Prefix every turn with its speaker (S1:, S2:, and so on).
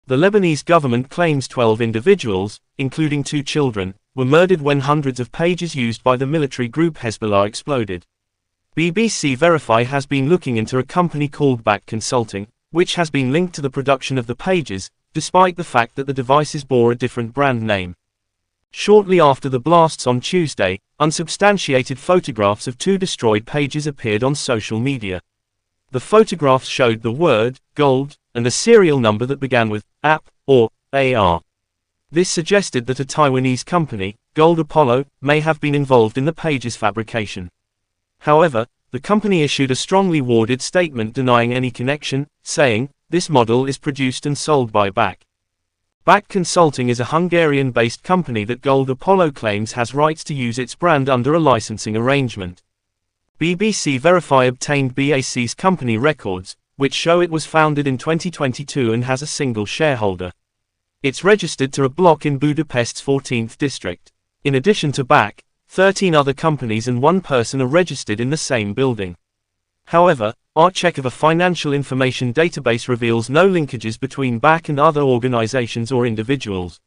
S1: The Lebanese government claims 12 individuals, including 2 children, were murdered when hundreds of pages used by the military group Hezbollah exploded. BBC Verify has been looking into a company called Back Consulting, which has been linked to the production of the pages, despite the fact that the devices bore a different brand name. Shortly after the blasts on Tuesday, unsubstantiated photographs of 2 destroyed pages appeared on social media. The photographs showed the word, gold, and a serial number that began with, AP, or, AR. This suggested that a Taiwanese company, Gold Apollo, may have been involved in the pages' fabrication. However, the company issued a strongly worded statement denying any connection, saying, "This model is produced and sold by BAC." BAC Consulting is a Hungarian-based company that Gold Apollo claims has rights to use its brand under a licensing arrangement. BBC Verify obtained BAC's company records, which show it was founded in 2022 and has a single shareholder. It's registered to a block in Budapest's 14th district. In addition to BAC, 13 other companies and 1 person are registered in the same building. However, our check of a financial information database reveals no linkages between BAC and other organizations or individuals.